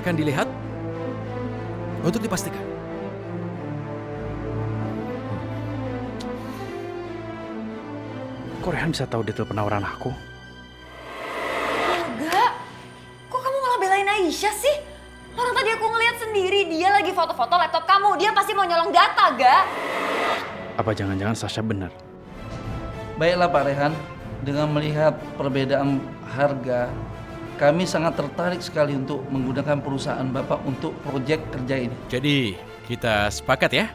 Silahkan dilihat untuk dipastikan. Kok Rehan bisa tahu detail penawaran aku? Enggak. Kok kamu malah belain Aisyah sih? Orang tadi aku ngeliat sendiri dia lagi foto-foto laptop kamu. Dia pasti mau nyolong data, Ga? Apa jangan-jangan Sasha benar? Baiklah Pak Rehan, dengan melihat perbedaan harga, kami sangat tertarik sekali untuk menggunakan perusahaan Bapak untuk proyek kerja ini. Jadi, kita sepakat ya?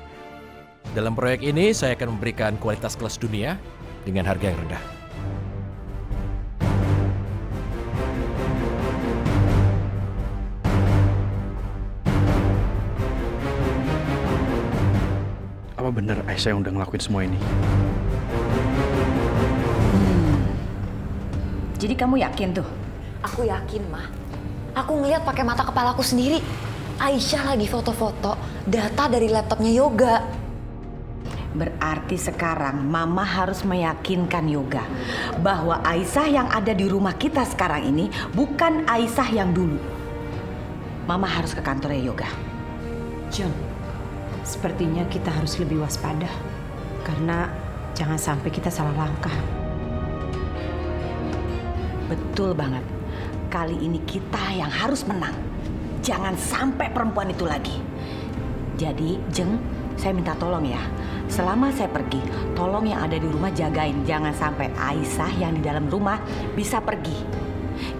Dalam proyek ini saya akan memberikan kualitas kelas dunia dengan harga yang rendah. Apa benar Aisyah yang udah ngelakuin semua ini? Jadi kamu yakin tuh? Aku yakin, Ma. Aku ngeliat pakai mata kepalaku sendiri. Aisyah lagi foto-foto data dari laptopnya Yoga. Berarti sekarang Mama harus meyakinkan Yoga bahwa Aisyah yang ada di rumah kita sekarang ini bukan Aisyah yang dulu. Mama harus ke kantornya Yoga. Jeng, sepertinya kita harus lebih waspada. Karena jangan sampai kita salah langkah. Betul banget. Kali ini kita yang harus menang. Jangan sampai perempuan itu lagi. Jadi, Jeng, saya minta tolong ya. Selama saya pergi, tolong yang ada di rumah jagain. Jangan sampai Aisyah yang di dalam rumah bisa pergi.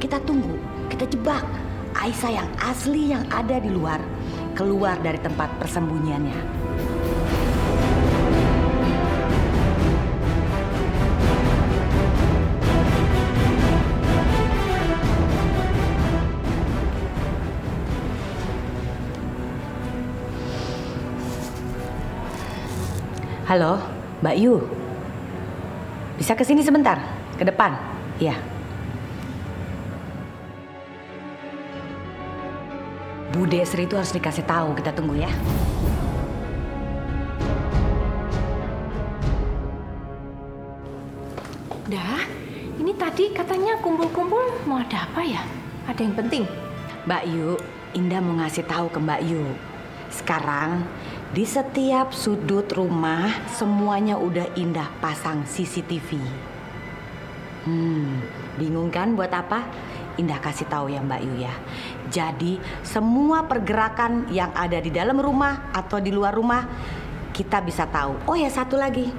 Kita tunggu, kita jebak Aisyah yang asli yang ada di luar, keluar dari tempat persembunyiannya. Halo, Mbak Yu. Bisa ke sini sebentar? Ke depan? Iya. Bu Desri itu harus dikasih tahu, kita tunggu ya. Dah, ini tadi katanya kumpul-kumpul mau ada apa ya? Ada yang penting? Mbak Yu, Indah mau ngasih tahu ke Mbak Yu. Sekarang di setiap sudut rumah semuanya udah Indah pasang CCTV. Bingung kan buat apa? Indah kasih tahu ya Mbak Yu ya. Jadi semua pergerakan yang ada di dalam rumah atau di luar rumah kita bisa tahu. Oh ya satu lagi,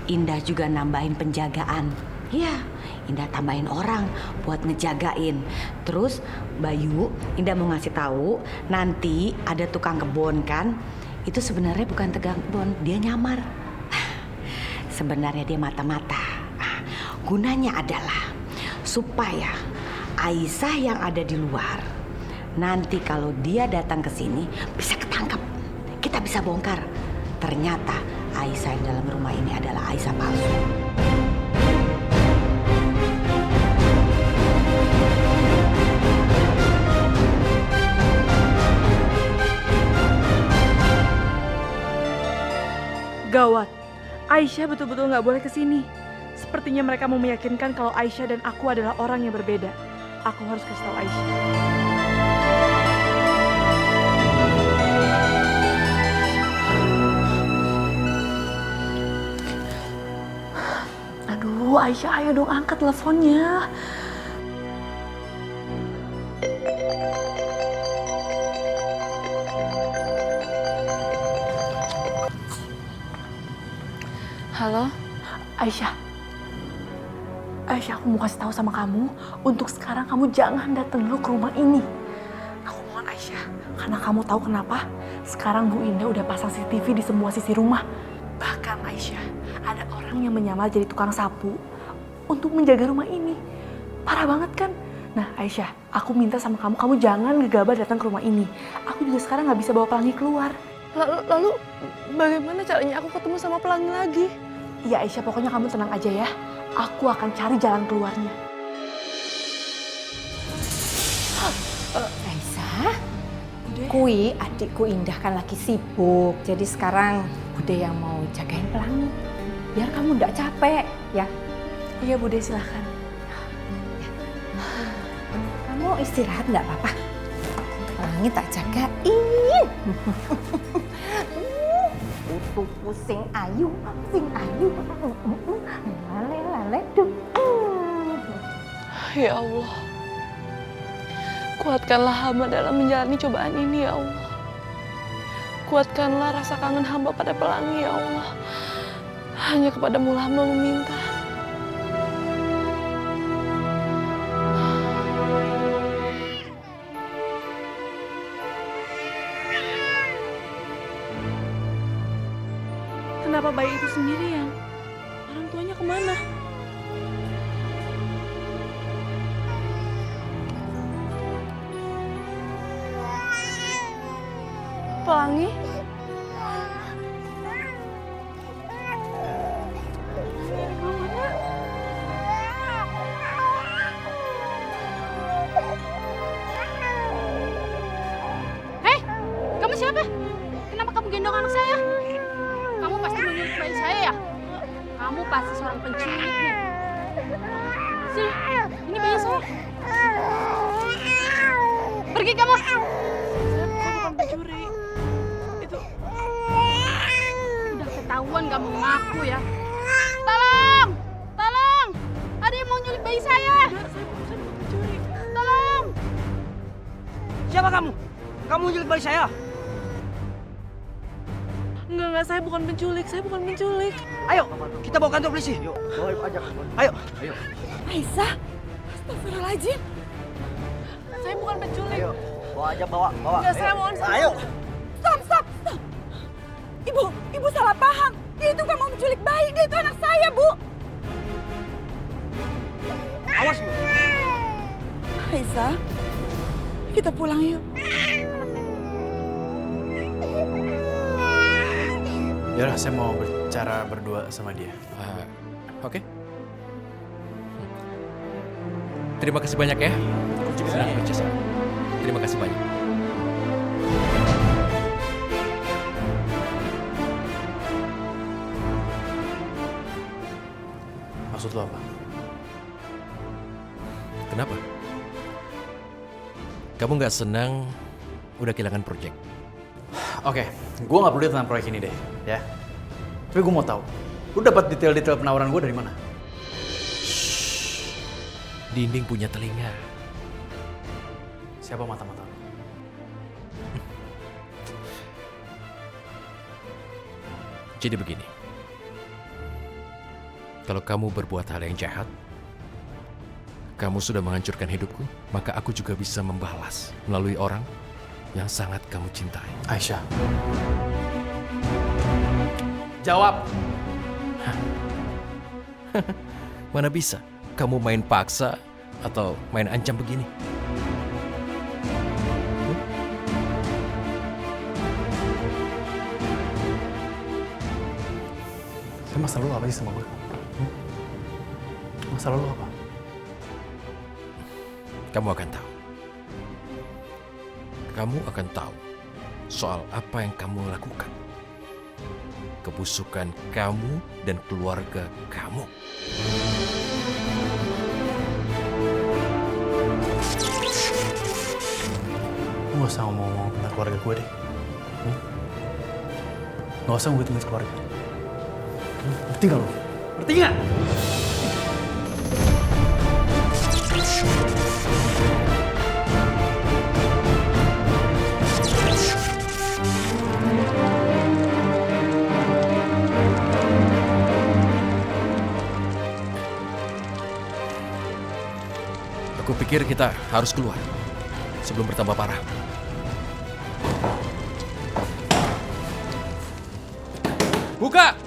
Indah juga nambahin penjagaan. Ya, Indah tambahin orang buat ngejagain. Terus Mbak Yu, Indah mau ngasih tahu nanti ada tukang kebun kan? Itu sebenarnya bukan tukang kebun, dia nyamar. Sebenarnya dia mata-mata. Gunanya adalah supaya Aisyah yang ada di luar nanti kalau dia datang ke sini bisa ketangkep. Kita bisa bongkar. Ternyata Aisyah yang dalam rumah ini adalah Aisyah palsu. Gawat, Aisyah betul-betul nggak boleh kesini. Sepertinya mereka mau meyakinkan kalau Aisyah dan aku adalah orang yang berbeda. Aku harus kasih tahu Aisyah. Aduh, Aisyah, ayo dong angkat teleponnya. Halo, Aisyah. Aisyah, aku mau kasih tahu sama kamu, untuk sekarang kamu jangan datang dulu ke rumah ini. Aku mohon Aisyah, karena kamu tahu kenapa? Sekarang Bu Indah udah pasang CCTV di semua sisi rumah. Bahkan Aisyah, ada orang yang menyamar jadi tukang sapu untuk menjaga rumah ini. Parah banget kan? Nah Aisyah, aku minta sama kamu, kamu jangan gegabah datang ke rumah ini. Aku juga sekarang nggak bisa bawa pelangi keluar. Lalu bagaimana caranya aku ketemu sama pelangi lagi? Ya Aisyah, pokoknya kamu tenang aja ya. Aku akan cari jalan keluarnya. Aisyah, kui adikku Indah kan lagi sibuk. Jadi sekarang Bude yang mau jagain pelangi. Biar kamu nggak capek, ya. Iya Bude, silahkan. Kamu istirahat nggak apa-apa? pelangi tak jagain. Putuku sing ayu, sing ayu. Lale lale duk. Ya Allah, kuatkanlah hamba dalam menjalani cobaan ini ya Allah. Kuatkanlah rasa kangen hamba pada pelangi ya Allah. Hanya kepadamu hamba meminta. Kenapa bayi itu sendirian? Orang tuanya kemana? Pelangi? Hei, kamu siapa? Kenapa kamu gendong anak saya? Kamu pasti menyulik bayi saya ya? Kamu pasti seorang penculik nih. Sini, ini bayi saya. Pergi kamu. Saya bukan pencuri. Itu Udah ketahuan gak mau ngaku ya. Tolong! Tolong! Ada yang mau nyulik bayi saya. saya bukan pencuri. Tolong! Siapa kamu? Kamu nyulik bayi saya? Enggak, saya bukan penculik. Saya bukan penculik. Ayo, kita bawa kantor polisi. Yuk, Ayo. Aisyah, astagfirullahaladzim. Saya bukan penculik. Ayo, bawa aja, bawa. Enggak, saya mohon. Ayo. Stop. Ibu salah paham. Dia itu kan mau menculik bayi. Dia itu anak saya, Bu. Awas lu. Aisyah, kita pulang yuk. Yaudah, saya mau bicara berdua sama dia. Oke. Terima kasih banyak ya. Sudah kerja. Terima kasih banyak. Maksud lo apa? Kenapa? Kamu nggak senang udah kehilangan proyek? Oke, gue nggak peduli tentang proyek ini deh, ya. Tapi gue mau tahu, lu dapat detail-detail penawaran gue dari mana? Dinding punya telinga. Siapa mata-mata lu? Jadi begini. Kalau kamu berbuat hal yang jahat, kamu sudah menghancurkan hidupku, maka aku juga bisa membalas melalui orang yang sangat kamu cintai. Aisyah. Jawab. Mana bisa kamu main paksa atau main ancam begini? Masalah lu apa sih sama gue? Masalah lu apa? Kamu akan tahu. Kamu akan tahu soal apa yang kamu lakukan. Kebusukan kamu dan keluarga kamu. Lu gak usah ngomong-ngomong tentang keluarga gue deh. Gak usah ngomongin keluarga. Ngerti gak lu? Ngerti gak? Aku pikir kita harus keluar sebelum bertambah parah. Buka!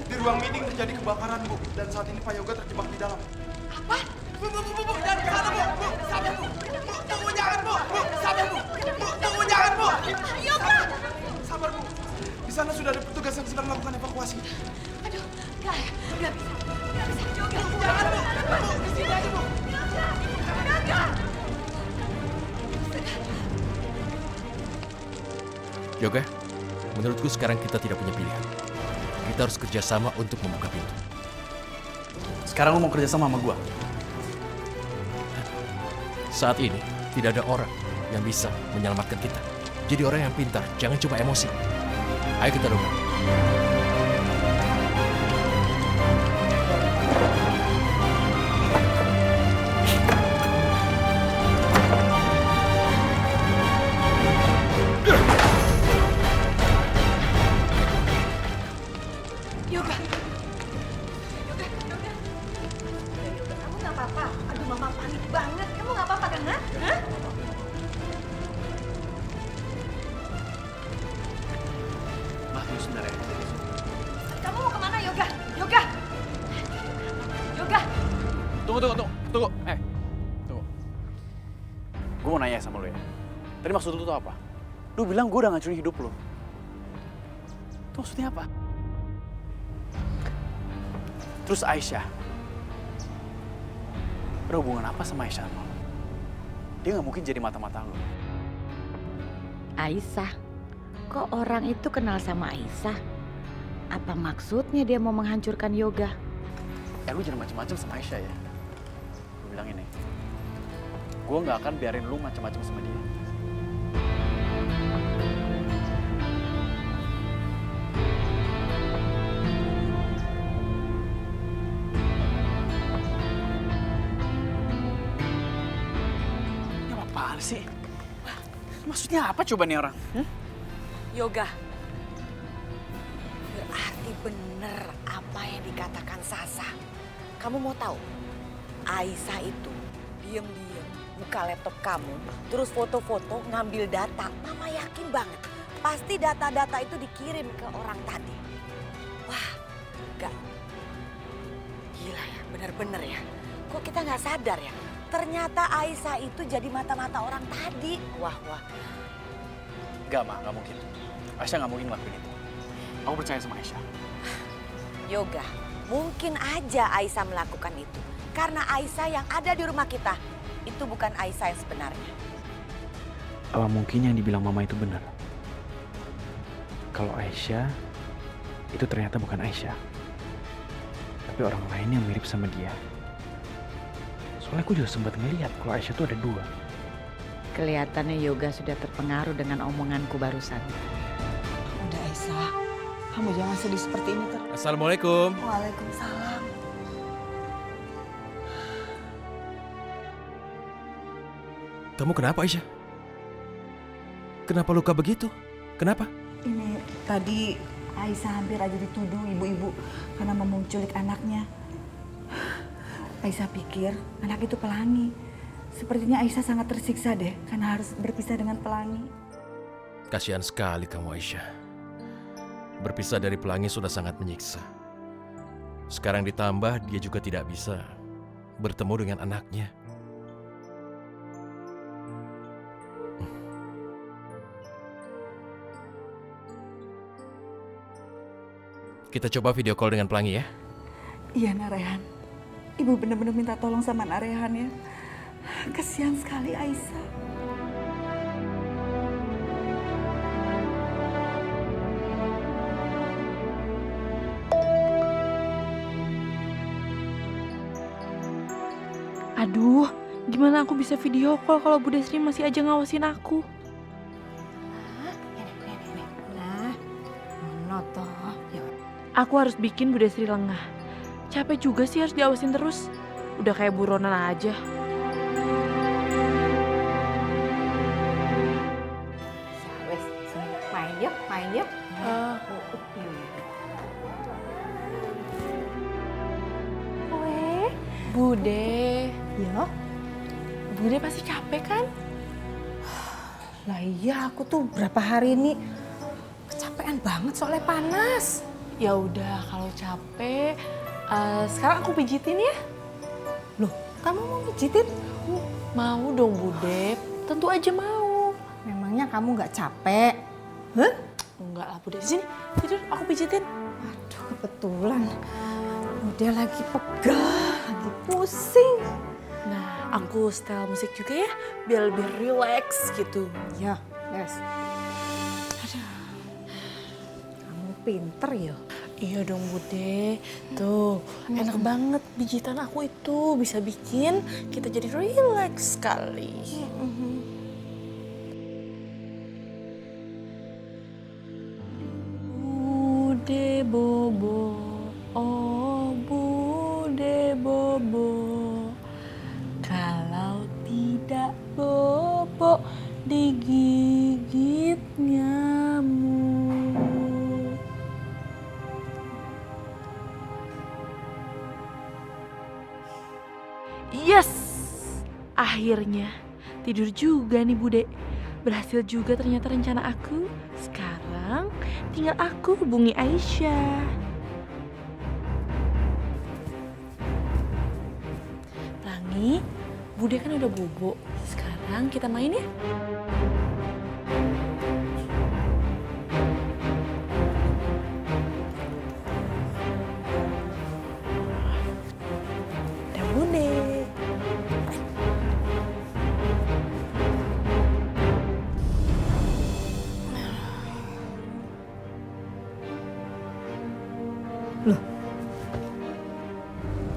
Di ruang meeting terjadi kebakaran, Bu. Dan saat ini Pak Yoga terjebak di dalam. Apa? Bu, jangan ke sana, Bu. Bu, sabar, Bu. Bu, tunggu, jangan, Bu. Bu, sabar, Bu. Bu, tunggu, jangan, Bu. Yoga! Sabar, Bu. Di sana sudah ada petugas yang sedang melakukan evakuasi. Aduh, nggak bisa. Yoga, Jangan, Bu. Bu, di sini aja, Bu. Yoga, Menurutku sekarang kita tidak punya pilihan. Kita harus kerjasama untuk membuka pintu. Sekarang lu mau kerja sama gue? Saat ini, tidak ada orang yang bisa menyelamatkan kita. Jadi orang yang pintar, jangan cuma emosi. Ayo kita dong. Yoga. Kamu nggak apa-apa? Aduh, mama panik banget. Kamu nggak apa-apa kan, Hah? Mah, tunggu sebentar ya. Kamu mau kemana, Yoga? Yoga! Yoga! Tunggu. Tunggu. Gue mau nanya sama lo ya. Tadi maksud lu tuh apa? Lu bilang gue udah ngancurin hidup lo. Itu maksudnya apa? Terus Aisyah. Ada hubungan apa sama Aisyah? Dia nggak mungkin jadi mata-mata lo. Aisyah? Kok orang itu kenal sama Aisyah? Apa maksudnya dia mau menghancurkan Yoga? Lu jangan macam-macam sama Aisyah ya. Gue bilang ini. Gue nggak akan biarin lu macam-macam sama dia. Ini apaan sih? Maksudnya apa coba nih orang? Yoga, berarti bener apa yang dikatakan Sasa. Kamu mau tahu? Aisyah itu diam-diam buka laptop kamu, terus foto-foto ngambil data. Mama yakin banget, pasti data-data itu dikirim ke orang tadi. Wah, enggak. Gila ya, bener-bener ya. Kok kita nggak sadar ya? Ternyata Aisyah itu jadi mata-mata orang tadi. Wah. Gak, Ma, gak mungkin. Aisyah gak mungkin ngelakuin itu. Aku percaya sama Aisyah. Yoga, mungkin aja Aisyah melakukan itu. Karena Aisyah yang ada di rumah kita, itu bukan Aisyah yang sebenarnya. Apa mungkin yang dibilang Mama itu benar? Kalau Aisyah, itu ternyata bukan Aisyah. Tapi orang lain yang mirip sama dia. Soalnya aku juga sempat ngeliat kalau Aisyah itu ada dua. Kelihatannya Yoga sudah terpengaruh dengan omonganku barusan. Udah Aisyah, kamu jangan sedih seperti ini terus. Assalamualaikum. Waalaikumsalam. Kamu kenapa, Aisyah? Kenapa luka begitu? Kenapa? Ini tadi Aisyah hampir aja dituduh ibu-ibu karena mau menculik anaknya. Aisyah pikir anak itu pelangi. Sepertinya Aisyah sangat tersiksa deh karena harus berpisah dengan pelangi. Kasihan sekali kamu, Aisyah. Berpisah dari pelangi sudah sangat menyiksa. Sekarang ditambah dia juga tidak bisa bertemu dengan anaknya. Kita coba video call dengan pelangi ya. Iya Narehan, ibu benar-benar minta tolong sama Narehan ya. Kasihan sekali Aisyah. Aduh, gimana aku bisa video call kalau Bu Desri masih aja ngawasin aku? Nah, mana toh? Ya. Aku harus bikin Bu Desri lengah. Capek juga sih harus diawasin terus. Udah kayak buronan aja. Wes, main yuk. Bude. Ya. Bude pasti capek kan? Lah iya, aku tuh berapa hari ini kecapean banget soalnya panas. Ya udah kalau capek, sekarang aku pijitin ya. Loh, kamu mau pijitin? Mau dong Bude, tentu aja mau. Memangnya kamu nggak capek? Hah? Enggak lah Bude, sini tidur aku pijitin. Aduh, kebetulan udah lagi pegel, lagi pusing. Nah, aku setel musik juga ya, biar lebih relax gitu. Ya, yes. pinter ya. Iya dong Bude, tuh enak banget pijitan aku itu bisa bikin kita jadi rileks sekali. Bude bobo, oh Bude bobo, kalau tidak bobo digigit nyamuk. Yes, akhirnya tidur juga nih Bude. Berhasil juga ternyata rencana aku. Sekarang tinggal aku hubungi Aisyah. Pelangi, Bude kan udah bobo. Sekarang kita main ya. Udah Bude.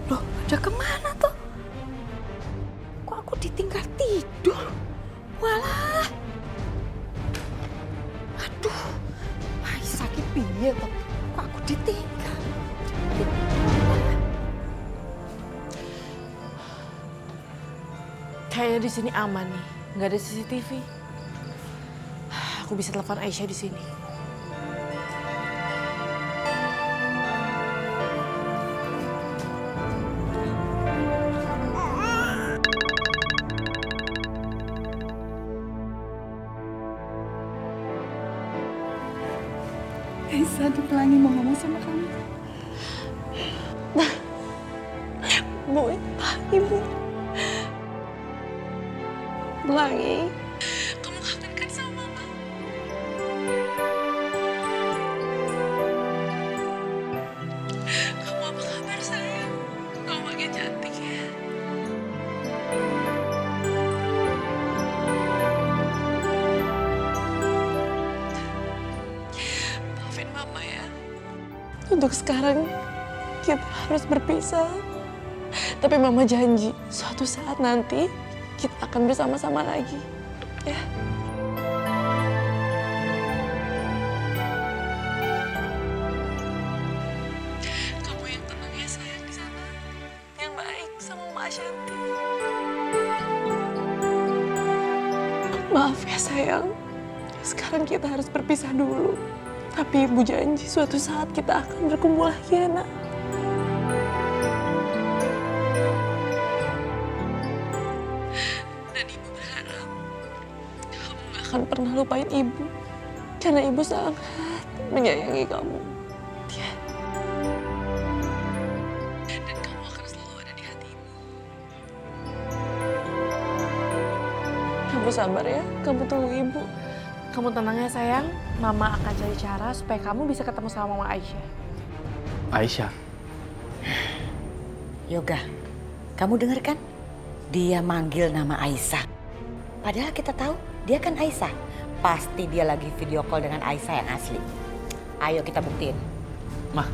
Loh, udah kemana tuh? Kok aku ditinggal tidur? Walah. Aduh, sakit piye toh? Kok aku ditinggal? Kayaknya di sini aman nih, nggak ada CCTV. Aku bisa telepon Aisyah di sini. Aisyah, di Pelangi mau ngomong sama kamu. Bu, Ibu. Pelangi. Kamu kangen kan sama Mama? Kamu apa kabar sayang? Kamu makin cantik ya. Maafin Mama ya. Untuk sekarang kita harus berpisah. Tapi Mama janji suatu saat nanti kita akan bersama-sama lagi. Ya. Kamu yang tenang ya sayang di sana. Yang baik sama Mama Ashanti. Maaf ya sayang. Sekarang kita harus berpisah dulu. Tapi Ibu janji suatu saat kita akan berkumpul lagi ya nak. Dan Ibu berharap kamu gak akan pernah lupain Ibu. Karena Ibu sangat menyayangi kamu. Ya. Dan kamu akan selalu ada di hati Ibu. Kamu sabar ya, kamu tunggu Ibu. Kamu tenang ya sayang, Mama akan cari cara supaya kamu bisa ketemu sama Mama Aisyah. Aisyah. Yoga, kamu dengar kan? Dia manggil nama Aisyah. Padahal kita tahu dia kan Aisyah. Pasti dia lagi video call dengan Aisyah yang asli. Ayo kita buktiin. Mah.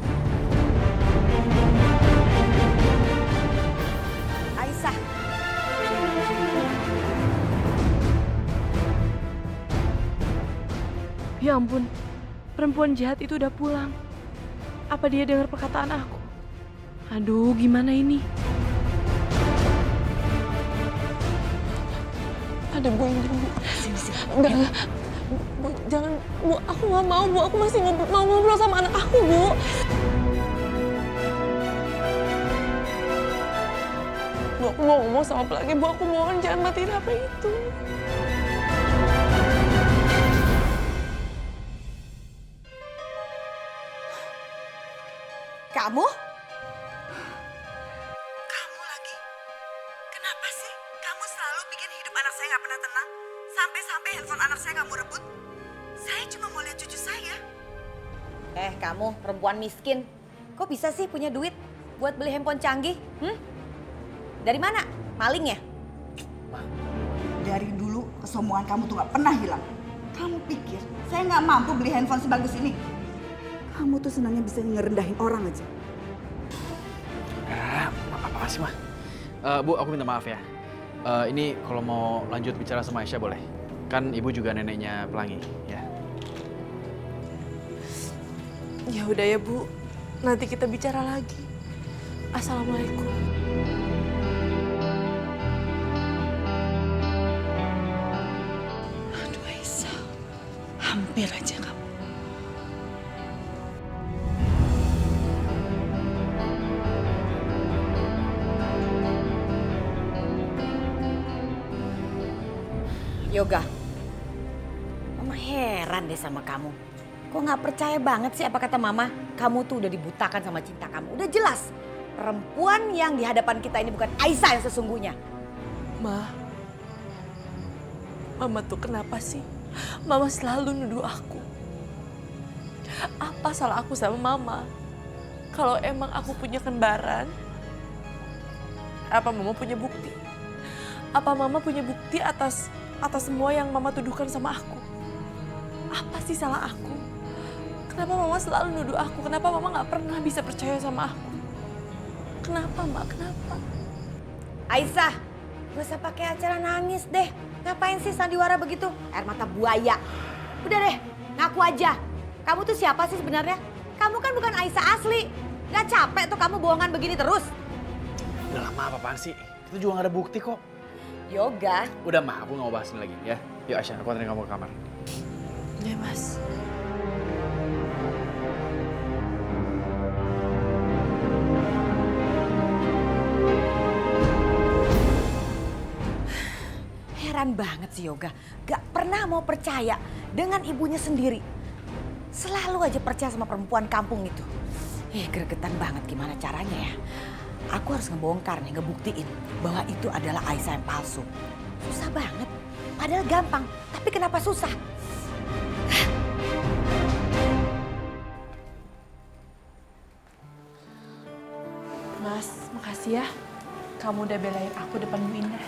Aisyah. Ya ampun, perempuan jahat itu udah pulang. Apa dia dengar perkataan aku? Aduh, gimana ini? Ada Bu Indri, Bu. Enggak. Bu, jangan. Bu, aku nggak mau, Bu. Aku masih mau ngobrol sama anak aku, Bu. Bu, aku mau ngomong sama Pelangi. Bu, aku mohon jangan matiin HP itu. Kamu? Kamu lagi? Kenapa sih? Kamu selalu bikin hidup anak saya nggak pernah tenang. Sampai-sampai handphone anak saya kamu rebut. Saya cuma mau lihat cucu saya. Kamu perempuan miskin. Kok bisa sih punya duit buat beli handphone canggih? Dari mana? Maling ya? Dari dulu kesombongan kamu tuh nggak pernah hilang. Kamu pikir saya nggak mampu beli handphone sebagus ini? Kamu tuh senangnya bisa ngerendahin orang aja. Apa sih, Mah? Bu, aku minta maaf ya. Ini kalau mau lanjut bicara sama Aisyah boleh? Kan ibu juga neneknya Pelangi, ya. Ya udah ya Bu, nanti kita bicara lagi. Assalamualaikum. Aduh Aisyah, hampir aja kamu. Yoga, Mama heran deh sama kamu. Kok nggak percaya banget sih apa kata Mama? Kamu tuh udah dibutakan sama cinta kamu. Udah jelas, perempuan yang di hadapan kita ini bukan Aisyah yang sesungguhnya. Mama tuh kenapa sih? Mama selalu nuduh aku. Apa salah aku sama Mama? Kalau emang aku punya kembaran, apa Mama punya bukti? Apa Mama punya bukti atas semua yang Mama tuduhkan sama aku? Apa sih salah aku? Kenapa Mama selalu nuduh aku? Kenapa Mama gak pernah bisa percaya sama aku? Kenapa, Mak? Kenapa? Aisyah, gak usah pakai acara nangis deh. Ngapain sih sandiwara begitu? Air mata buaya. Udah deh, ngaku aja. Kamu tuh siapa sih sebenarnya? Kamu kan bukan Aisyah asli. Gak capek tuh kamu bohongan begini terus? Udah lama apaan sih? Kita juga gak ada bukti kok. Yoga. Udah, Mah, aku gak mau bahas ini lagi ya. Yuk Aisyah, aku anterin kamu ke kamar. Ya, Mas. Heran banget sih Yoga, gak pernah mau percaya dengan ibunya sendiri. Selalu aja percaya sama perempuan kampung itu. Gregetan banget gimana caranya ya. Aku harus ngebongkar nih, ngebuktiin bahwa itu adalah Aisyah yang palsu. Susah banget, padahal gampang. Tapi kenapa susah? Mas, makasih ya. Kamu udah belain aku depan Bu Indah.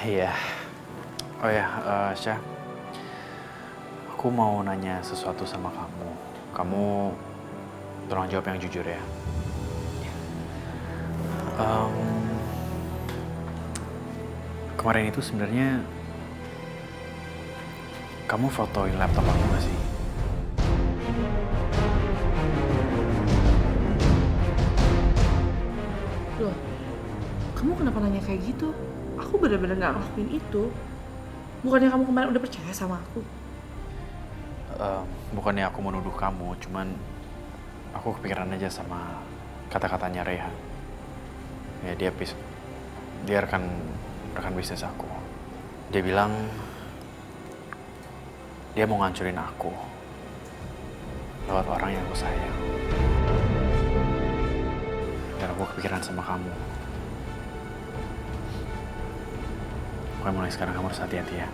Iya. Oh ya, Syah. Aku mau nanya sesuatu sama kamu. Kamu tolong jawab yang jujur ya. Kemarin itu sebenarnya kamu fotoin laptop aku gak sih? Loh, kamu kenapa nanya kayak gitu? Aku benar-benar gak ngelakuin itu. Bukannya kamu kemarin udah percaya sama aku? Bukannya aku menuduh kamu, cuman aku kepikiran aja sama kata-katanya Rehan. Ya dia rekan bisnis aku. Dia bilang dia mau ngancurin aku lewat orang yang aku sayang. Dan aku kepikiran sama kamu. Pokoknya mulai sekarang kamu harus hati-hati ya.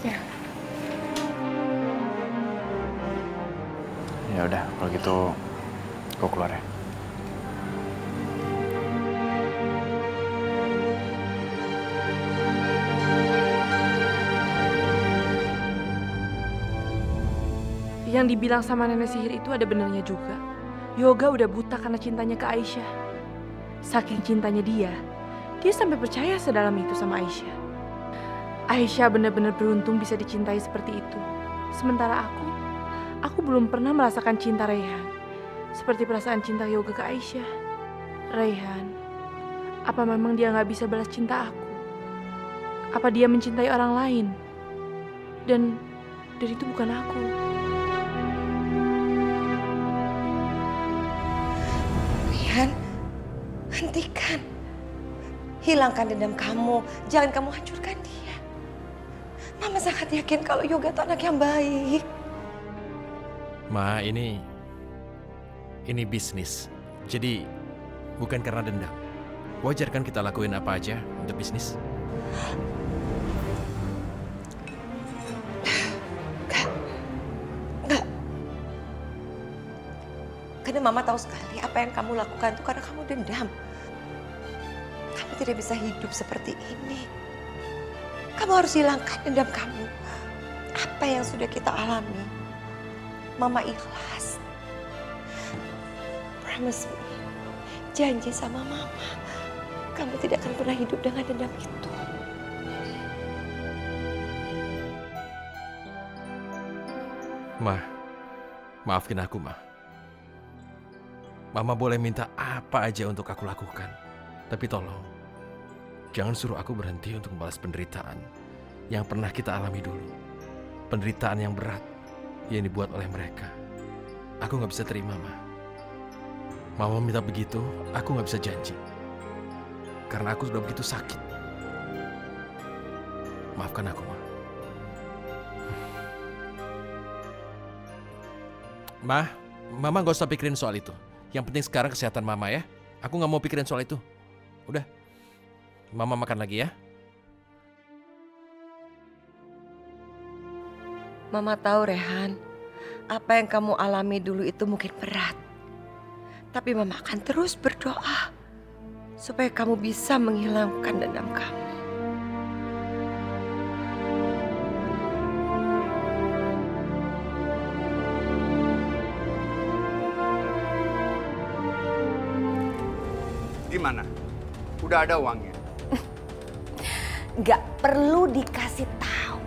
Ya. Ya udah, kalau gitu aku keluar ya. Yang dibilang sama nenek sihir itu ada benarnya juga. Yoga udah buta karena cintanya ke Aisyah. Saking cintanya dia sampai percaya sedalam itu sama Aisyah. Aisyah benar-benar beruntung bisa dicintai seperti itu. Sementara aku belum pernah merasakan cinta Rehan. Seperti perasaan cinta Yoga ke Aisyah. Rehan, apa memang dia gak bisa balas cinta aku? Apa dia mencintai orang lain? Dan itu bukan aku. Rehan, hentikan. Hilangkan dendam kamu. Jangan kamu hancurkan dia. Mama sangat yakin kalau Yoga itu anak yang baik. Ma, ini bisnis. Jadi bukan karena dendam. Wajar kan kita lakuin apa aja untuk bisnis? Enggak. Karena Mama tahu sekali apa yang kamu lakukan itu karena kamu dendam. Kamu tidak bisa hidup seperti ini. Kamu harus hilangkan dendam kamu. apa yang sudah kita alami, Mama ikhlas. Promise me, janji sama Mama, kamu tidak akan pernah hidup dengan dendam itu. Ma, maafin aku, Ma. Mama boleh minta apa aja untuk aku lakukan. Tapi tolong, jangan suruh aku berhenti untuk membalas penderitaan yang pernah kita alami dulu. Penderitaan yang berat yang dibuat oleh mereka. Aku gak bisa terima, Ma. Mama minta begitu, aku gak bisa janji. Karena aku sudah begitu sakit. Maafkan aku, Ma. Ma, Mama gak usah pikirin soal itu. Yang penting sekarang kesehatan Mama ya. Aku gak mau pikirin soal itu. Udah, Mama makan lagi ya. Mama tahu, Rehan, apa yang kamu alami dulu itu mungkin berat. Tapi Mama akan terus berdoa supaya kamu bisa menghilangkan dendam kamu. Gimana? Udah ada uangnya? Nggak perlu dikasih tahu.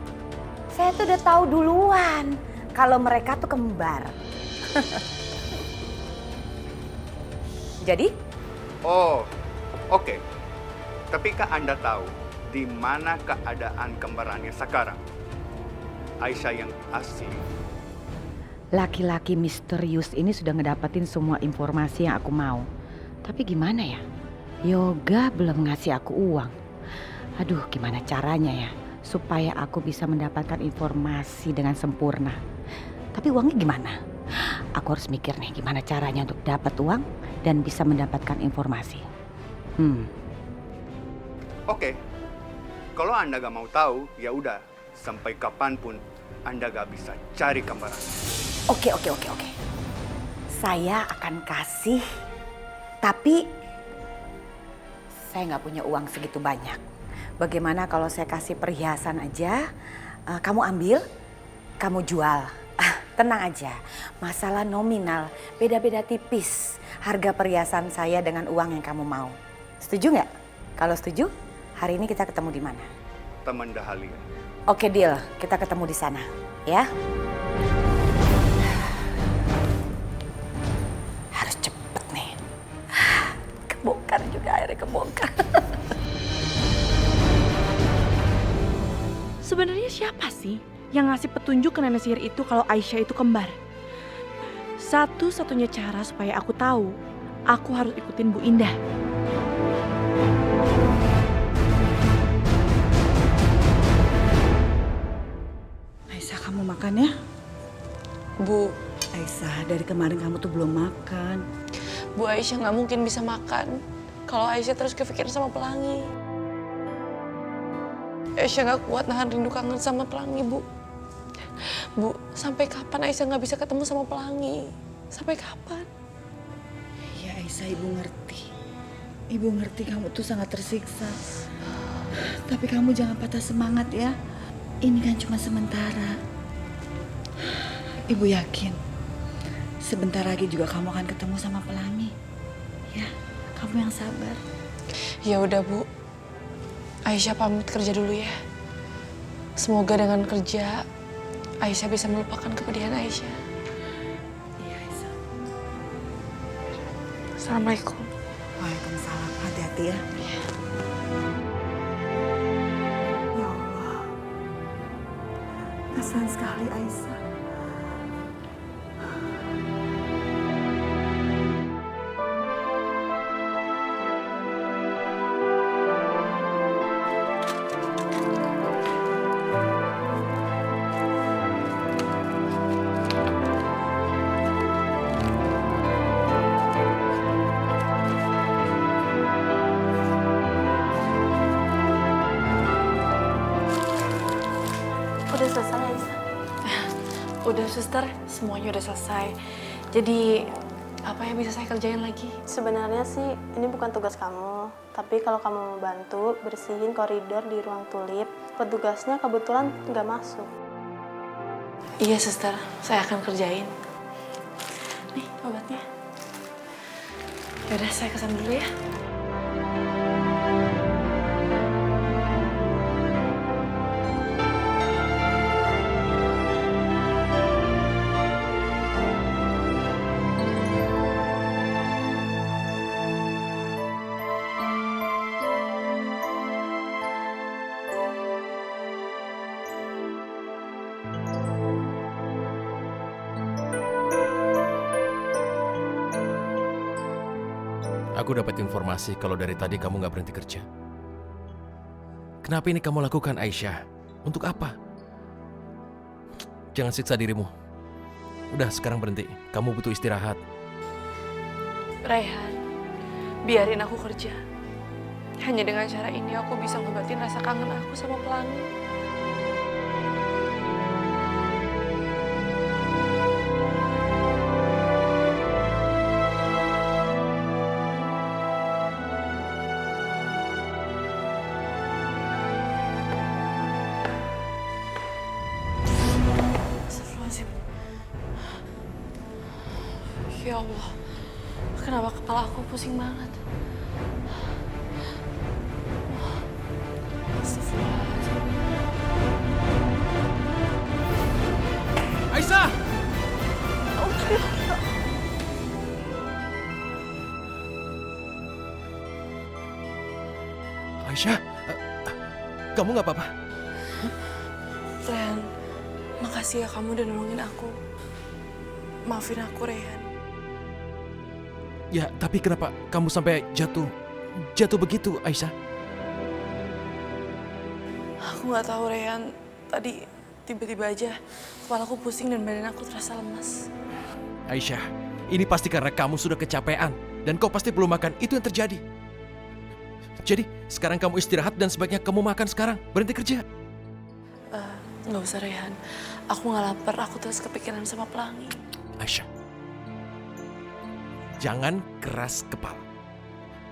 Saya tuh udah tahu duluan kalau mereka tuh kembar. Jadi? Oh, oke. Tapi Kak Anda tahu di mana keadaan kembarannya sekarang? Aisyah yang asli. Laki-laki misterius ini sudah ngedapetin semua informasi yang aku mau. Tapi gimana ya? Yoga belum ngasih aku uang. Aduh, gimana caranya ya supaya aku bisa mendapatkan informasi dengan sempurna. Tapi uangnya gimana? Aku harus mikir nih gimana caranya untuk dapat uang dan bisa mendapatkan informasi. Oke. Kalau Anda gak mau tahu, ya udah. Sampai kapanpun Anda gak bisa cari kembaran. Oke. Saya akan kasih, tapi saya nggak punya uang segitu banyak. Bagaimana kalau saya kasih perhiasan aja, kamu ambil, kamu jual. Tenang aja, masalah nominal beda-beda tipis harga perhiasan saya dengan uang yang kamu mau. Setuju nggak? Kalau setuju, hari ini kita ketemu di mana? Taman Dahlia. Oke, deal. Kita ketemu di sana, ya. Harus cepet nih. Kebongkar juga, akhirnya kebongkar. Sebenarnya siapa sih yang ngasih petunjuk ke nenek sihir itu kalau Aisyah itu kembar? Satu-satunya cara supaya aku tahu, aku harus ikutin Bu Indah. Aisyah, kamu makan ya? Bu, Aisyah, dari kemarin kamu tuh belum makan. Bu Aisyah nggak mungkin bisa makan kalau Aisyah terus kepikiran sama Pelangi. Aisyah nggak kuat nahan rindu kangen sama Pelangi, Bu. Bu, sampai kapan Aisyah nggak bisa ketemu sama Pelangi? Sampai kapan? Ya Aisyah, Ibu ngerti. Ibu ngerti kamu tuh sangat tersiksa. Tapi kamu jangan patah semangat ya. Ini kan cuma sementara. Ibu yakin sebentar lagi juga kamu akan ketemu sama Pelangi. Ya, kamu yang sabar. Ya udah, Bu. Aisyah pamit kerja dulu ya. Semoga dengan kerja Aisyah bisa melupakan kepedihan Aisyah. Iya, Aisyah. Assalamualaikum. Waalaikumsalam. Hati-hati ya. Iya. Ya Allah. Kasihan sekali Aisyah. Udah selesai, Aisyah? Udah, suster. Semuanya udah selesai. Jadi, apa yang bisa saya kerjain lagi? Sebenarnya sih ini bukan tugas kamu, tapi kalau kamu mau bantu bersihin koridor di ruang tulip, petugasnya kebetulan nggak masuk. Iya, suster. Saya akan kerjain. Nih, obatnya. Yaudah, saya kesana dulu ya. Aku dapat informasi kalau dari tadi kamu nggak berhenti kerja. Kenapa ini kamu lakukan, Aisyah? Untuk apa? Jangan siksa dirimu. Udah, sekarang berhenti. Kamu butuh istirahat. Raihan, biarin aku kerja. Hanya dengan cara ini aku bisa ngobatin rasa kangen aku sama Pelangi. Ya Allah, kenapa kepala aku pusing banget? Astagfirullahaladzim. Aisyah! Aisyah, kamu nggak apa-apa? Rehan, makasih ya kamu udah nolongin aku. Maafin aku, Rehan. Ya, tapi kenapa kamu sampai jatuh begitu, Aisyah? Aku nggak tahu, Rehan. Tadi tiba-tiba aja kepalaku pusing dan badan aku terasa lemas. Aisyah, ini pasti karena kamu sudah kecapean dan kau pasti belum makan. Itu yang terjadi. Jadi, sekarang kamu istirahat dan sebaiknya kamu makan sekarang. Berhenti kerja. Nggak usah, Rehan. Aku nggak lapar, aku terus kepikiran sama Pelangi. Aisyah, jangan keras kepala.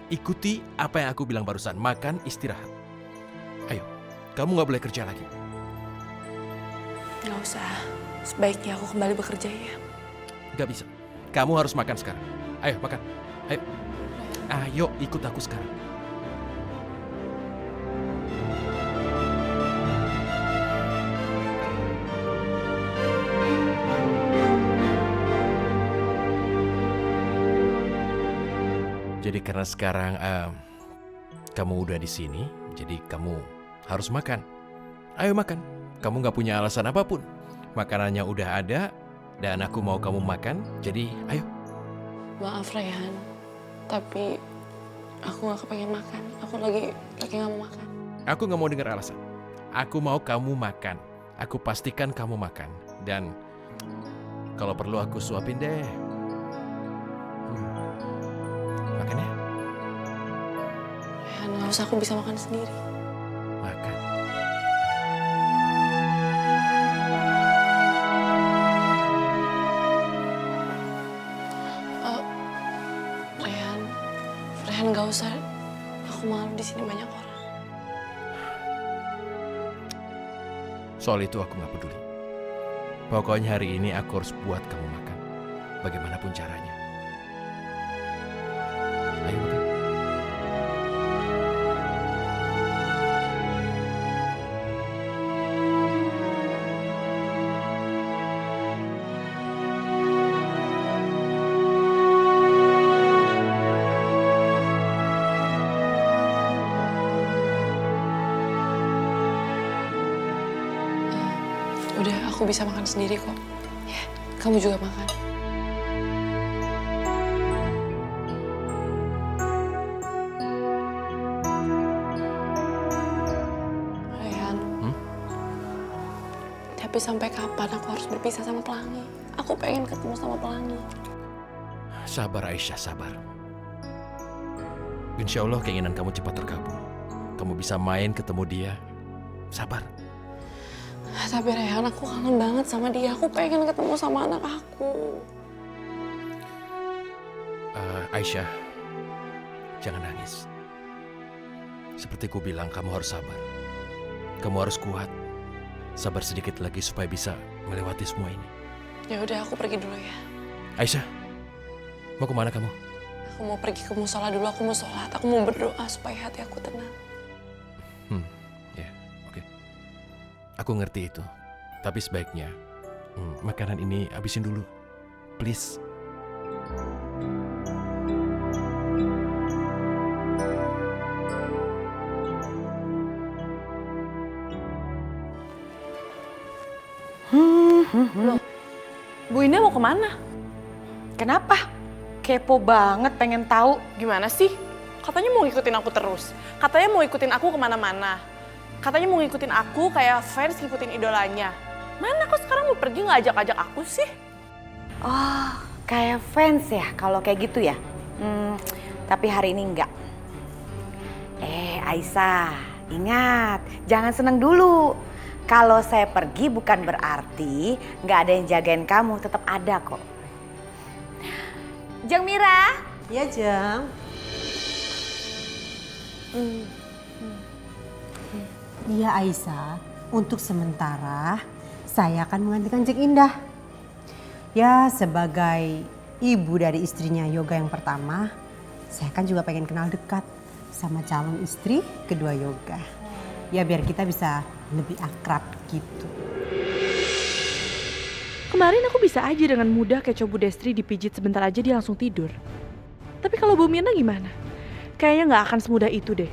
Ikuti apa yang aku bilang barusan. Makan, istirahat. Ayo, kamu nggak boleh kerja lagi. Nggak usah. Sebaiknya aku kembali bekerja ya. Nggak bisa. Kamu harus makan sekarang. Ayo, makan. Ayo. Ayo, ikut aku sekarang. Jadi karena sekarang kamu udah di sini, jadi kamu harus makan. Ayo makan. Kamu nggak punya alasan apapun. Makanannya udah ada dan aku mau kamu makan. Jadi ayo. Maaf, Rehan. Tapi aku nggak kepengen makan. Aku lagi nggak mau makan. Aku nggak mau dengar alasan. Aku mau kamu makan. Aku pastikan kamu makan. Dan kalau perlu aku suapin deh. Makan ya. Rehan, nggak usah, aku bisa makan sendiri. Makan. Rehan, nggak usah. Aku malu di sini banyak orang. Soal itu aku nggak peduli. Pokoknya hari ini aku harus buat kamu makan. Bagaimanapun caranya. Ayo makan. Udah, aku bisa makan sendiri kok. Ya, kamu juga makan. Rehan, tapi sampai kapan aku harus berpisah sama Pelangi? Aku pengen ketemu sama Pelangi. Sabar Aisyah, sabar. Insya Allah keinginan kamu cepat terkabul. Kamu bisa main ketemu dia. Sabar. Tapi Rehan, aku kangen banget sama dia. Aku pengen ketemu sama anak aku. Aisyah, jangan nangis. Seperti ku bilang, kamu harus sabar. Kamu harus kuat. sabar sedikit lagi supaya bisa melewati semua ini. Ya udah, aku pergi dulu ya. Aisyah, mau kemana kamu? Aku mau pergi ke musola dulu, aku mau sholat. Aku mau berdoa supaya hati aku tenang. Ya, oke. Aku ngerti itu. Tapi sebaiknya makanan ini habisin dulu. Please. Loh, Bu Indah mau kemana? Kenapa? Kepo banget pengen tahu. Gimana sih? Katanya mau ngikutin aku terus. Katanya mau ikutin aku kemana-mana. Katanya mau ngikutin aku kayak fans ngikutin idolanya. Mana kok sekarang mau pergi nggak ajak-ajak aku sih? Oh, kayak fans ya kalau kayak gitu ya? Tapi hari ini enggak. Aisyah, ingat jangan seneng dulu. Kalau saya pergi bukan berarti nggak ada yang jagain kamu, tetap ada kok. Jeng Mira. Ya, Jeng. Iya, Aisyah. Untuk sementara, saya akan menggantikan Jeng Indah. Ya, sebagai ibu dari istrinya Yoga yang pertama, saya kan juga pengen kenal dekat sama calon istri kedua Yoga. Ya, biar kita bisa lebih akrab gitu. Kemarin aku bisa aja dengan mudah kayak Bu Destri dipijit sebentar aja dia langsung tidur. Tapi kalau Bu Mirna gimana? Kayaknya nggak akan semudah itu deh.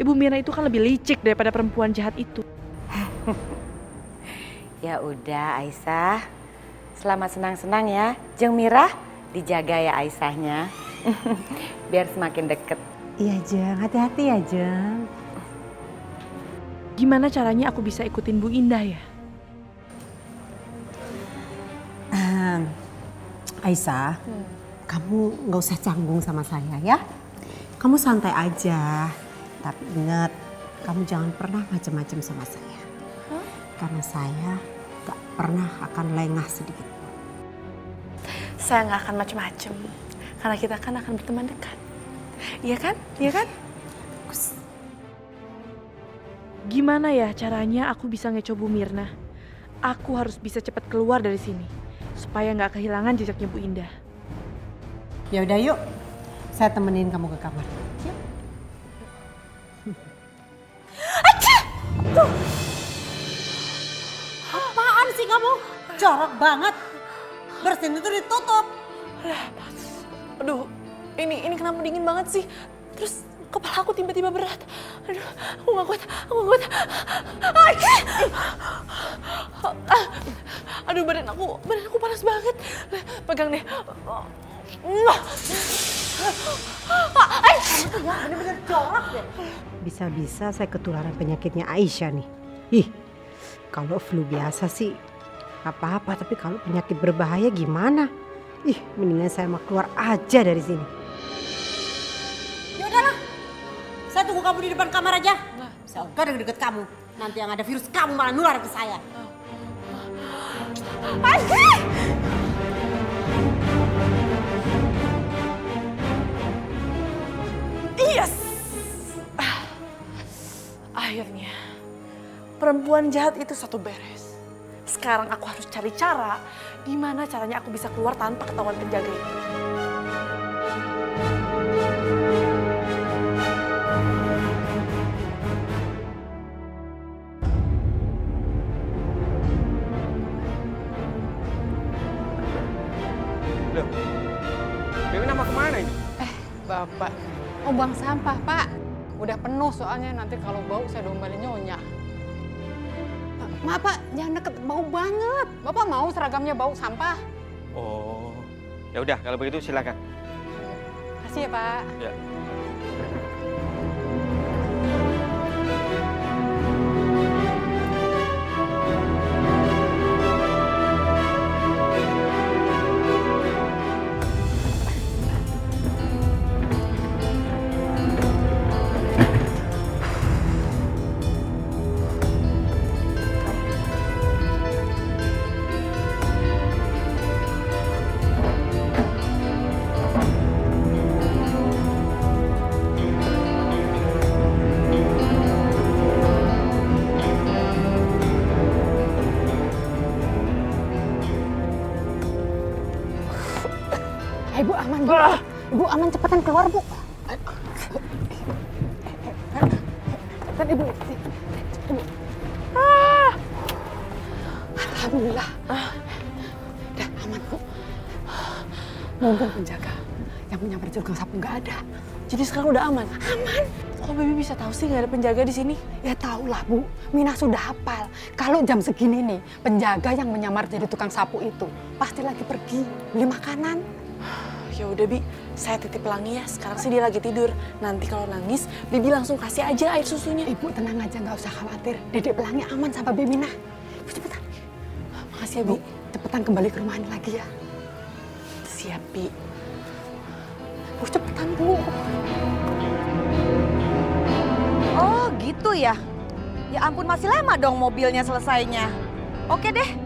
Ibu Mirna itu kan lebih licik daripada perempuan jahat itu. Ya udah Aisyah, selamat senang-senang ya. Jeng Mira, dijaga ya Aisyahnya. Biar semakin deket. Iya, Jeng. Hati-hati ya, Jeng. Gimana caranya aku bisa ikutin Bu Indah ya? Aisyah, kamu nggak usah canggung sama saya ya. Kamu santai aja. Tapi ingat, kamu jangan pernah macam-macam sama saya. Karena saya nggak pernah akan lengah sedikit pun. Saya nggak akan macam-macam. Karena kita kan akan berteman dekat. Iya kan? Iya kan? Gimana ya caranya aku bisa ngeco Bu Mirna? Aku harus bisa cepat keluar dari sini. Supaya nggak kehilangan jejaknya Bu Indah. Ya udah yuk, saya temenin kamu ke kamar. Yuk. Apaan sih kamu? Jorok banget. Bersin itu ditutup. Aduh, ini kenapa dingin banget sih? Terus kepala aku tiba-tiba berat. Aduh, aku gak kuat. Aduh, badan aku panas banget. Pegang deh. Kamu tuh ya bener-bener jorok deh. Bisa-bisa saya ketularan penyakitnya Aisyah nih. Ih, kalau flu biasa sih apa-apa, tapi kalau penyakit berbahaya gimana? Ih, mendingan saya mau keluar aja dari sini. Ya udahlah, saya tunggu kamu di depan kamar aja. Saya enggak deket-deket kamu. Nanti yang ada virus kamu malah nular ke saya. Yes! Akhirnya, perempuan jahat itu satu beres. Sekarang aku harus cari cara gimana caranya aku bisa keluar tanpa ketahuan penjaga ini. Loh, Dewi nama kemana ini? Bapak, mau buang sampah, Pak. Udah penuh soalnya, nanti kalau bau saya dombalin Nyonya. Maaf, Pak, jangan deket, bau banget. Bapak mau seragamnya bau sampah? Oh, ya udah kalau begitu silakan. Kasih ya, Pak. Ya. Ibu aman, Bu. Ibu aman, cepetan keluar, Bu. Dan Ibu. Alhamdulillah. Udah aman, Bu. Mumpung penjaga yang menyamar tukang sapu nggak ada. Jadi sekarang udah aman? Aman. Kok Bibi bisa tahu sih nggak ada penjaga di sini? Ya tahulah, Bu. Mina sudah hafal. Kalau jam segini nih, penjaga yang menyamar jadi tukang sapu itu pasti lagi pergi beli makanan. Ya udah Bi, saya titip Pelangi ya. Sekarang sih dia lagi tidur. Nanti kalau nangis, Bibi langsung kasih aja air susunya. Ibu tenang aja, nggak usah khawatir. Dedek Pelangi aman sama Bi Mina. Ibu cepetan. Makasih ya Bi. Cepetan kembali ke rumah ini lagi ya. Siap Bi. Bu cepetan Bu. Oh gitu ya. Ya ampun, masih lama dong mobilnya selesainya. Oke deh.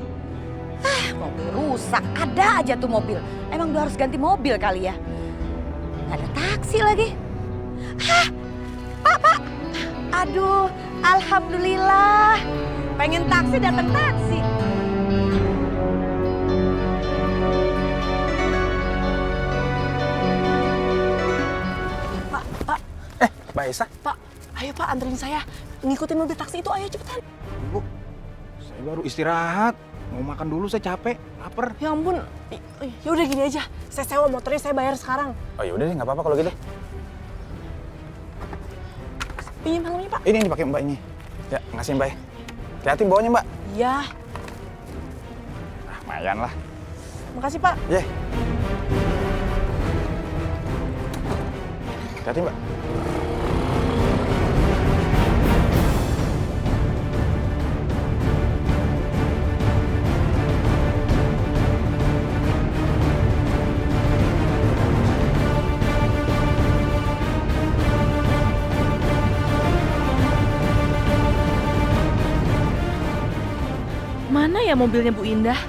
Mobil rusak, ada aja tuh mobil. Emang udah harus ganti mobil kali ya. Gak ada taksi lagi. Pak. Aduh, alhamdulillah. Pengen taksi datang taksi. Mbak Aisyah? Pak, ayo Pak anterin saya. Ngikutin mobil taksi itu, ayo cepetan. Bu, saya baru istirahat. Mau makan dulu, saya capek, lapar. Ya ampun, ya udah gini aja. Saya sewa motornya, saya bayar sekarang. Oh ya udah deh, nggak apa-apa kalau gitu. Pinjam helmnya Pak. Ini yang dipakai Mbak ini. Ya, ngasih Mbak. Hati-hati bawanya Mbak. Iya. Nah, lumayan lah. Makasih Pak. Ye. Hati-hati Mbak. Mana ya mobilnya Bu Indah?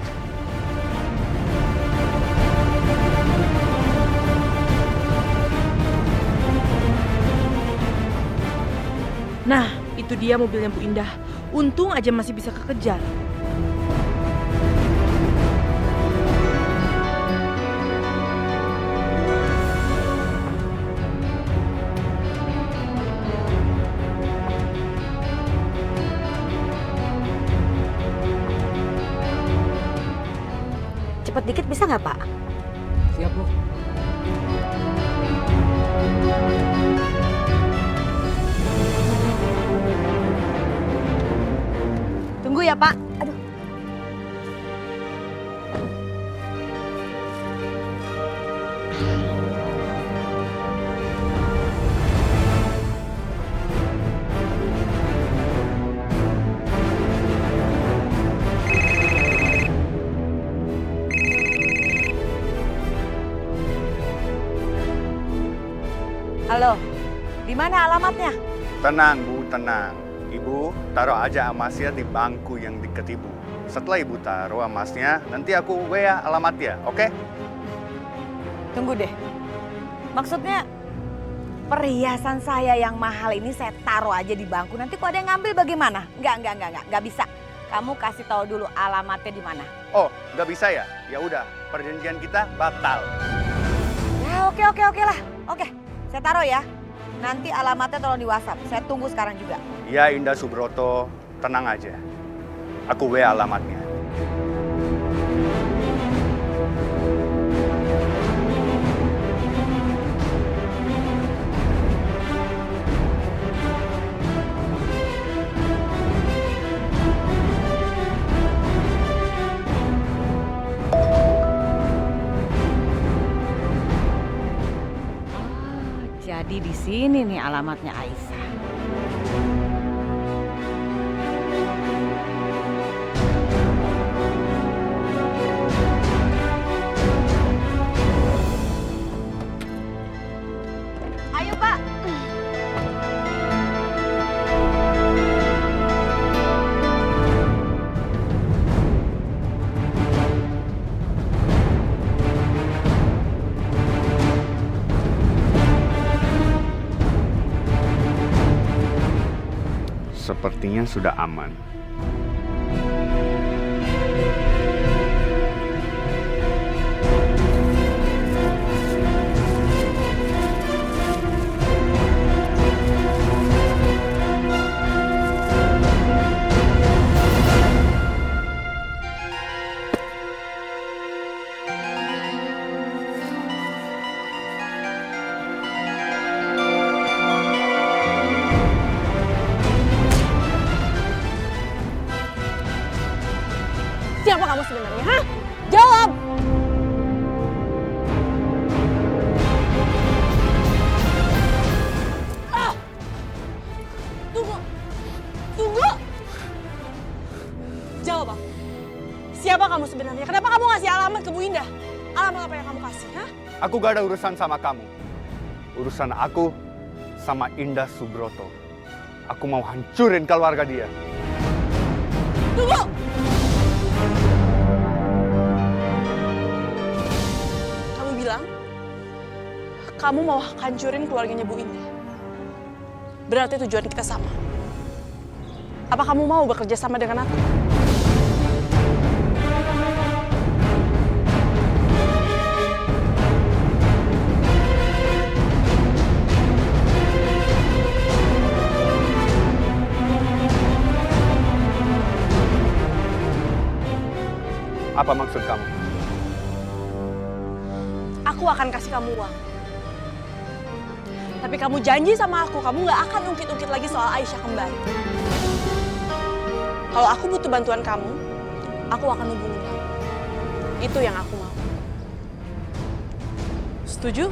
Nah, itu dia mobilnya Bu Indah. Untung aja masih bisa kekejar. Cepet dikit bisa nggak Pak? Siap, Bu. Tunggu ya Pak. Aduh. Halo, di mana alamatnya? Tenang Bu, tenang. Ibu taruh aja emasnya di bangku yang deket Ibu. Setelah Ibu taruh emasnya, nanti aku WA alamatnya, oke? Tunggu deh. Maksudnya perhiasan saya yang mahal ini saya taruh aja di bangku. Nanti kok ada yang ngambil bagaimana? Enggak bisa. Kamu kasih tahu dulu alamatnya di mana. Oh, nggak bisa ya? Ya udah, perjanjian kita batal. Ya oke lah. Oke, saya taruh ya. Nanti alamatnya tolong di WhatsApp. Saya tunggu sekarang juga. Ya Indah Subroto, tenang aja. Aku WA alamatnya. Jadi di sini nih alamatnya Aisyah. Ayo Pak. Sepertinya sudah aman. alamat ke Bu Indah. Alamat apa yang kamu kasih, ha? Aku gak ada urusan sama kamu. Urusan aku sama Indah Subroto. Aku mau hancurin keluarga dia. Tunggu! Kamu bilang kamu mau hancurin keluarganya Bu Indah. Berarti tujuan kita sama. Apa kamu mau bekerja sama dengan aku? Apa maksud kamu? Aku akan kasih kamu uang. Tapi kamu janji sama aku, kamu gak akan ungkit-ungkit lagi soal Aisyah kembali. Kalau aku butuh bantuan kamu, aku akan hubungin kamu. Itu yang aku mau. Setuju?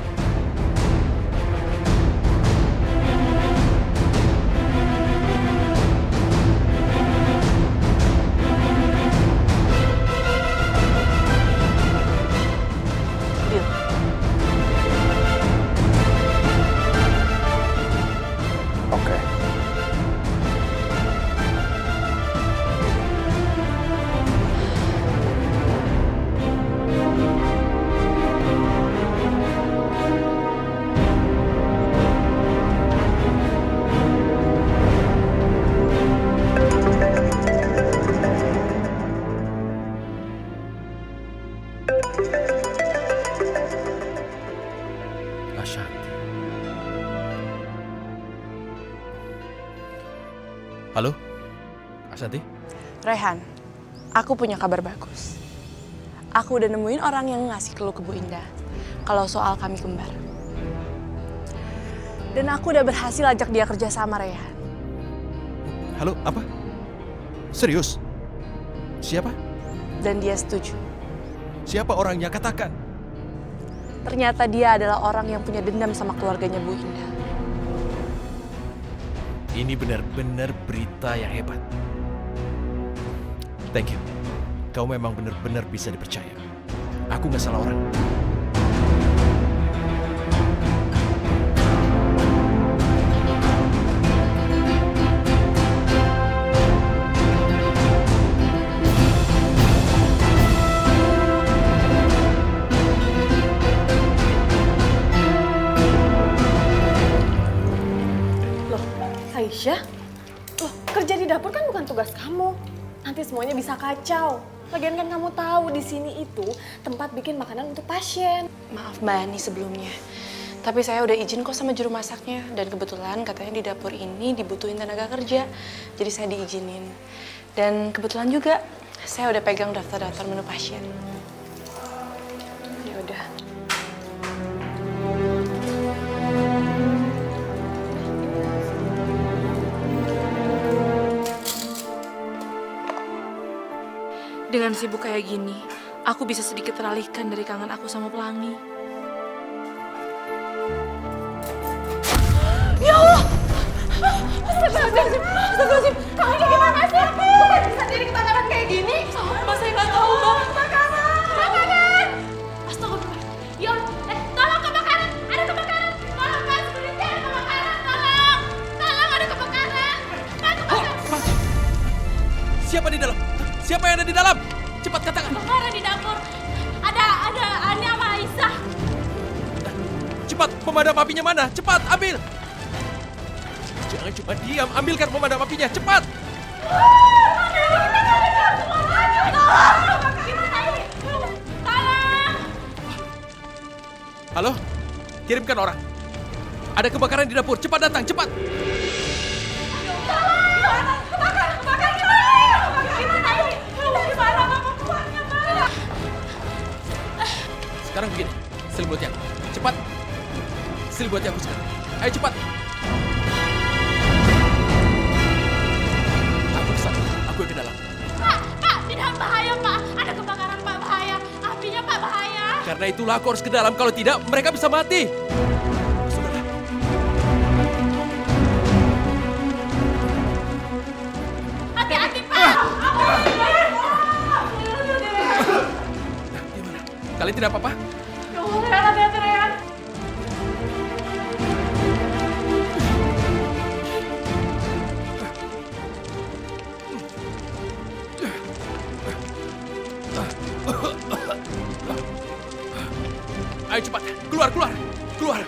Oke. Ashanti. Halo, Ashanti? Rehan, aku punya kabar bagus. Aku udah nemuin orang yang ngasih clue ke Bu Indah kalau soal kami kembar. Dan aku udah berhasil ajak dia kerja sama, Rehan. Halo, apa? Serius? Siapa? Dan dia setuju. Siapa orangnya? Katakan. Ternyata dia adalah orang yang punya dendam sama keluarganya Bu Indah. Ini benar-benar berita yang hebat. Thank you. Kau memang benar-benar bisa dipercaya. Aku nggak salah orang. Loh, Aisyah? Loh, kerja di dapur kan bukan tugas kamu. Nanti semuanya bisa kacau. Lagian kan kamu tahu di sini itu tempat bikin makanan untuk pasien. Maaf Mbak Ani sebelumnya. Tapi saya udah izin kok sama juru masaknya. Dan kebetulan katanya di dapur ini dibutuhin tenaga kerja. Jadi saya diizinin. Dan kebetulan juga saya udah pegang daftar-daftar menu pasien. Ya udah. Dengan sibuk kayak gini, aku bisa sedikit teralihkan dari kangen aku sama Pelangi. Ya Allah! Astagfirullahaladzim! Kamu ini gimana sih? Bukan bisa jadi kebakaran kayak gini? Mbak, saya nggak tahu, Mbak. Kebakaran! Kebakaran! Astagfirullah. Ya, tolong kebakaran! Ada kebakaran! Tolong, Mas, berhenti ada kebakaran! Tolong! Tolong, ada kebakaran! Mas, kebakaran! Siapa di dalam? Siapa yang ada di dalam? Cepat katakan. Kebakaran di dapur. Ada Ani sama Aisyah. Cepat, pemadam apinya mana? Cepat, ambil. Jangan cuma diam, ambilkan pemadam apinya, cepat. Halo, kirimkan orang. Ada kebakaran di dapur, cepat datang, cepat. Sekarang begini, selimuti aku. Cepat. Selimuti aku sekarang. Ayo cepat. Aku kesana, aku ke dalam. Pak, di dalam bahaya, Pak. Ada kebakaran, Pak, bahaya. Apinya, Pak, bahaya. Karena itulah aku harus ke dalam. Kalau tidak, mereka bisa mati. Sudahlah. Hati-hati, Pak. Gimana? Kalian tidak apa-apa? Ya Allah, Rehan, hati-hati Rehan. Ayo cepat, keluar, keluar, keluar,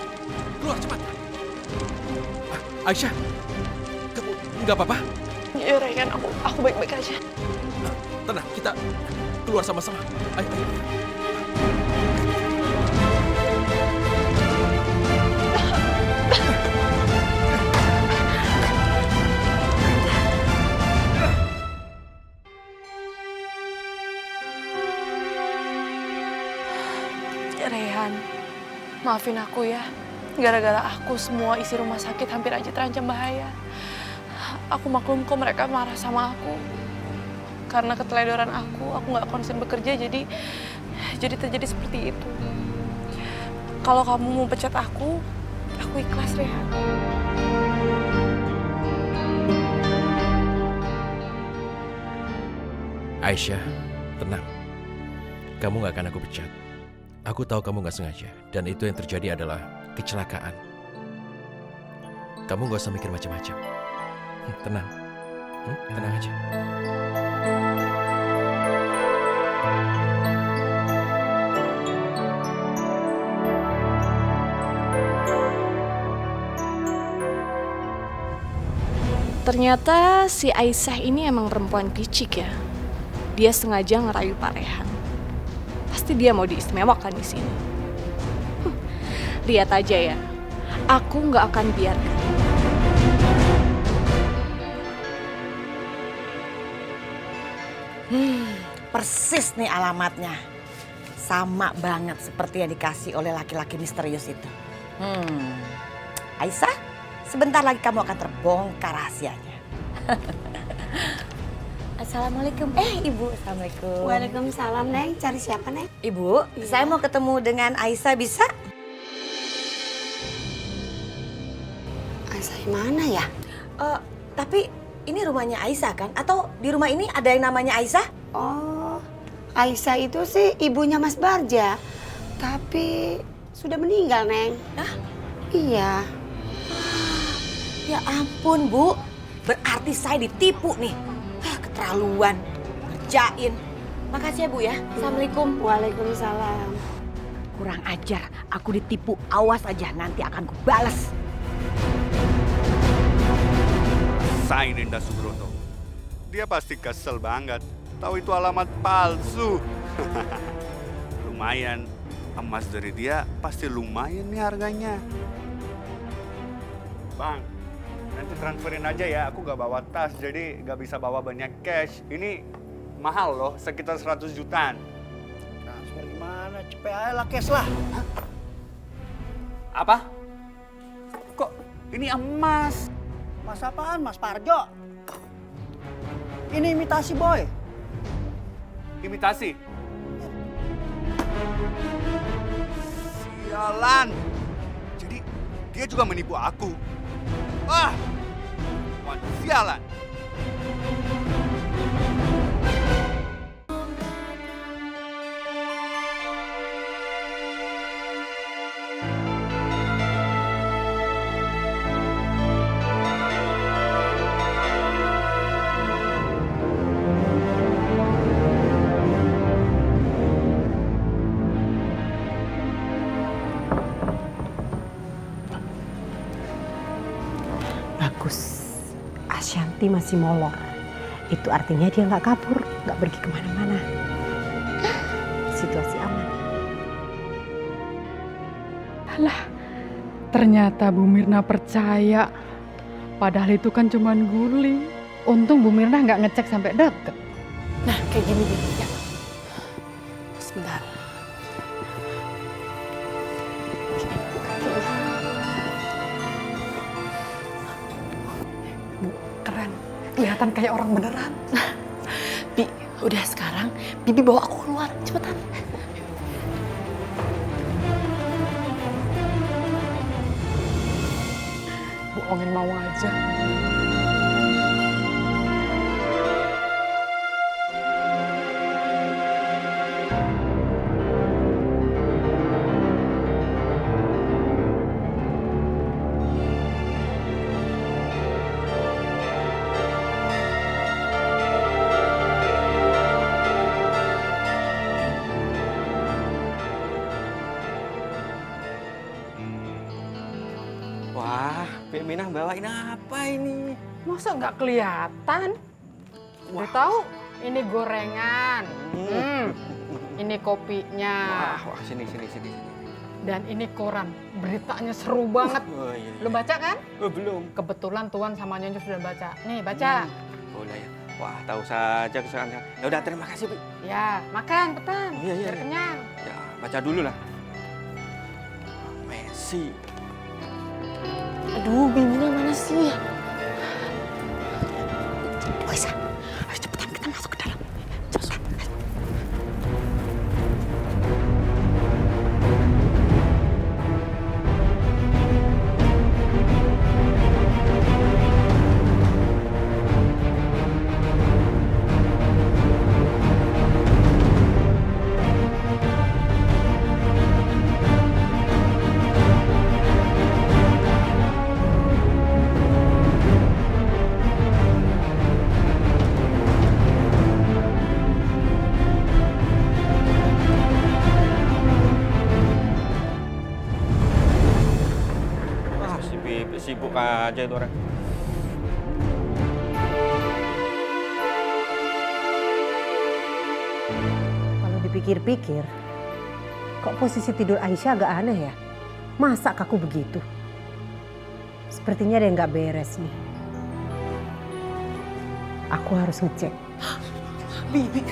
keluar cepat. Aisyah, kamu nggak apa-apa? Ya Rehan, aku baik-baik aja. Tenang, kita keluar sama-sama. Ayo, ayo. Rehan, maafin aku ya. Gara-gara aku semua isi rumah sakit hampir aja terancam bahaya. Aku maklum kok mereka marah sama aku. Karena keteledoran aku nggak konsen bekerja jadi terjadi seperti itu. Kalau kamu mau pecat aku ikhlas Rehan. Aisyah, tenang. Kamu nggak akan aku pecat. Aku tahu kamu nggak sengaja, dan itu yang terjadi adalah kecelakaan. Kamu nggak usah mikir macam-macam. Tenang, tenang aja. Ternyata si Aisyah ini emang perempuan picik ya. Dia sengaja ngerayu Pak Rehan. Pasti dia mau diistimewakan di sini. Lihat aja ya, aku nggak akan biarkan. Persis nih alamatnya. Sama banget seperti yang dikasih oleh laki-laki misterius itu. Aisyah, sebentar lagi kamu akan terbongkar rahasianya. Assalamualaikum. Ibu, assalamualaikum. Waalaikumsalam, Neng. Cari siapa, Neng? Ibu, saya mau ketemu dengan Aisyah, bisa? Aisyah mana ya? Tapi ini rumahnya Aisyah kan? Atau di rumah ini ada yang namanya Aisyah? Oh, Aisyah itu sih ibunya Mas Barja. Tapi sudah meninggal, Neng. Hah? Iya. Ya ampun, Bu. Berarti saya ditipu nih. Keterlaluan. Ngerjain. Makasih ya, Bu ya. Assalamualaikum. Waalaikumsalam. Kurang ajar. Aku ditipu. Awas aja. Nanti akan kubalas. Sain Indah Subroto. Dia pasti kesel banget. Tahu itu alamat palsu. Lumayan. Emas dari dia pasti lumayan nih harganya. Bang, nanti transferin aja ya. Aku gak bawa tas, jadi gak bisa bawa banyak cash. Ini mahal loh, sekitar 100 jutaan. Transfer gimana? Cepet aja lah, cash lah. Hah? Apa? Kok ini emas? Mas apaan, Mas Parjo? Ini imitasi, Boy. Imitasi? Sialan! Jadi dia juga menipu aku. Wah! Sialan! Bagus. Ashanti masih molor. Itu artinya dia nggak kabur, nggak pergi kemana-mana. Situasi aman. Alah, ternyata Bu Mirna percaya. Padahal itu kan cuman guling. Untung Bu Mirna nggak ngecek sampai deket. Nah, kayak gini nih. Ya. Sebentar. Keren, kelihatan kayak orang beneran. Bi, udah sekarang Bibi bawa aku keluar, cepetan. Bohongin mau aja. Bek Minah bawain apa ini? Masa nggak kelihatan? Udah tahu ini gorengan. Ini kopinya. Wah, sini. Dan ini koran. Beritanya seru banget. Oh, iya. Lo baca kan? Oh, belum. Kebetulan Tuan sama Nyonya sudah baca. Nih, baca. Boleh ya. Wah, tahu saja kesukaannya. Ya udah, terima kasih, Bi. Ya, makan, petan. Iya. Biar kenyang. Ya, baca dulu lah. Messi. Aduh, Bimina mana sih? Aisyah, ayo cepetan kita masuk ke dalam. Sibuk aja itu orang. Kalau dipikir-pikir, kok posisi tidur Aisyah agak aneh ya? Masa kaku begitu? Sepertinya ada yang nggak beres nih. Aku harus ngecek. Bibi,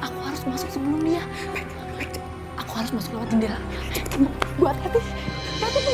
aku harus masuk sebelum dia. Aku harus masuk lewat jendela. Cepetan, Bu. Bu, hati-hati. Hati-hati, Bu.